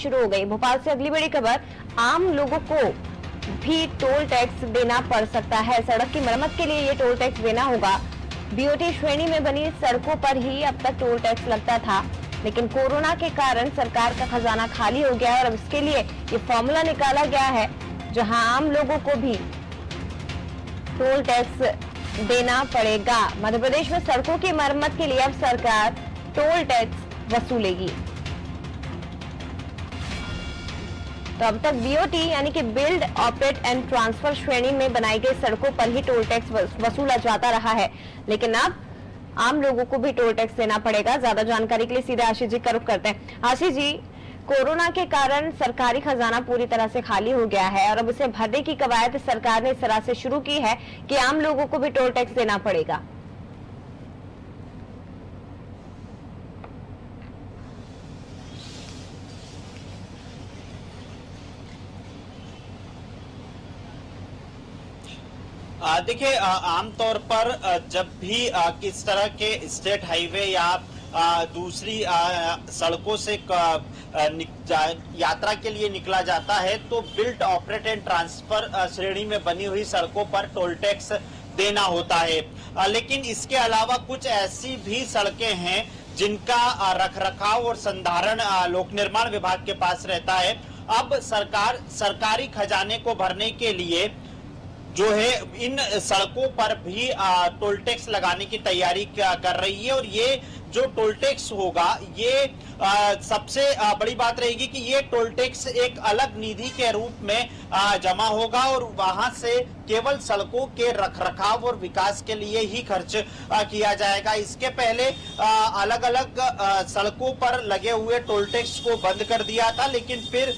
शुरू हो गई। भोपाल से अगली बड़ी खबर, आम लोगों को भी टोल टैक्स देना पड़ सकता है। सड़क की मरम्मत के लिए ये टोल टैक्स देना होगा। बीओटी श्रेणी में बनी सड़कों पर ही अब तक टोल टैक्स लगता था, लेकिन कोरोना के कारण सरकार का खजाना खाली हो गया है और अब इसके लिए ये फॉर्मूला निकाला गया है जहां आम लोगों को भी टोल टैक्स देना पड़ेगा। मध्य प्रदेश में सड़कों की मरम्मत के लिए अब सरकार टोल टैक्स वसूलेगी। तो अब तक बीओटी यानी कि बिल्ड, ऑपरेट एंड ट्रांसफर श्रेणी में बनाई गई सड़कों पर ही टोल टैक्स वसूला जाता रहा है, लेकिन अब आम लोगों को भी टोल टैक्स देना पड़ेगा। ज्यादा जानकारी के लिए सीधे आशीष जी का रुख करते हैं। आशीष जी, कोरोना के कारण सरकारी खजाना पूरी तरह से खाली हो गया है और अब उसे भरने की कवायद सरकार ने इस तरह से शुरू की है कि आम लोगों को भी टोल टैक्स देना पड़ेगा। देखिए, आमतौर पर जब भी किस तरह के स्टेट हाईवे या दूसरी सड़कों से यात्रा के लिए निकला जाता है तो बिल्ट, ऑपरेट एंड ट्रांसफर श्रेणी में बनी हुई सड़कों पर टोल टैक्स देना होता है। लेकिन इसके अलावा कुछ ऐसी भी सड़कें हैं जिनका रखरखाव और संधारण लोक निर्माण विभाग के पास रहता है। अब सरकार सरकारी खजाने को भरने के लिए जो है इन सड़कों पर भी टोल टैक्स लगाने की तैयारी कर रही है और ये जो टोल टैक्स होगा ये सबसे बड़ी बात रहेगी कि ये टोल टैक्स एक अलग निधि के रूप में जमा होगा और वहां से केवल सड़कों के रखरखाव और विकास के लिए ही खर्च किया जाएगा। इसके पहले अलग अलग सड़कों पर लगे हुए टोल टैक्स को बंद कर दिया था, लेकिन फिर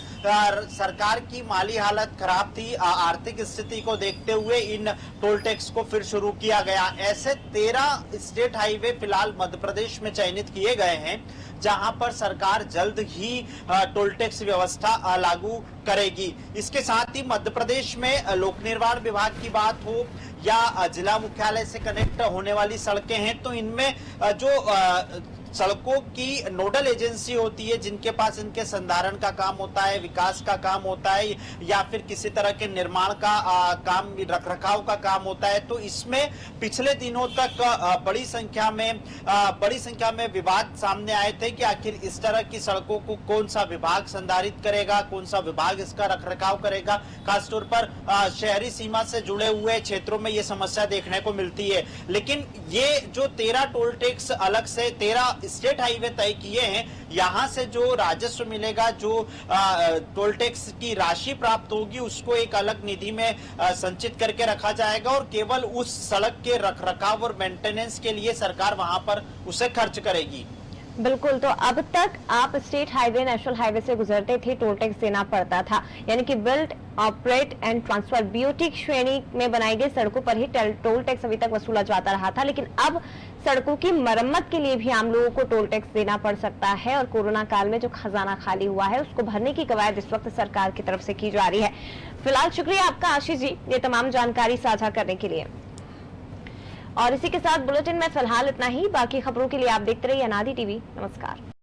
सरकार की माली हालत खराब थी, आर्थिक स्थिति को देखते हुए इन टोल टैक्स को फिर शुरू किया गया। ऐसे 13 स्टेट हाईवे फिलहाल मध्य प्रदेश में चयनित किए गए हैं जहां पर सरकार जल्द ही टोल टैक्स व्यवस्था लागू करेगी। इसके साथ ही मध्य प्रदेश में लोक निर्माण विभाग की बात हो या जिला मुख्यालय से कनेक्ट होने वाली सड़कें हैं तो इनमें जो सड़कों की नोडल एजेंसी होती है जिनके पास इनके संधारण का काम होता है, विकास का काम होता है या फिर किसी तरह के निर्माण का काम, रखरखाव का काम होता है, तो इसमें पिछले दिनों तक बड़ी संख्या में विवाद सामने आए थे कि आखिर इस तरह की सड़कों को कौन सा विभाग संधारित करेगा, कौन सा विभाग इसका रखरखाव करेगा। खासतौर पर शहरी सीमा से जुड़े हुए क्षेत्रों में ये समस्या देखने को मिलती है। लेकिन ये जो 13 टोल टैक्स अलग से 13 स्टेट हाईवे तय किए हैं, यहां से जो राजस्व मिलेगा, जो टोल टैक्स की राशि प्राप्त होगी उसको एक अलग निधि में संचित करके रखा जाएगा और केवल उस सड़क के रखरखाव और मेंटेनेंस के लिए सरकार वहां पर उसे खर्च करेगी। बिल्कुल, तो अब तक आप स्टेट हाईवे, नेशनल हाईवे से गुजरते थे, टोल टैक्स देना पड़ता था, यानी कि build, operate and transfer BOT श्रेणी में बनाई गई सड़कों पर ही टोल टैक्स अभी तक वसूला जाता रहा था, लेकिन अब सड़कों की मरम्मत के लिए भी आम लोगों को टोल टैक्स देना पड़ सकता है और कोरोना काल में जो खजाना खाली हुआ है उसको भरने की कवायद इस वक्त सरकार की तरफ से की जा रही है। फिलहाल शुक्रिया आपका आशीष जी, ये तमाम जानकारी साझा करने के लिए। और इसी के साथ बुलेटिन में फिलहाल इतना ही। बाकी खबरों के लिए आप देखते रहिए अनादि टीवी। नमस्कार।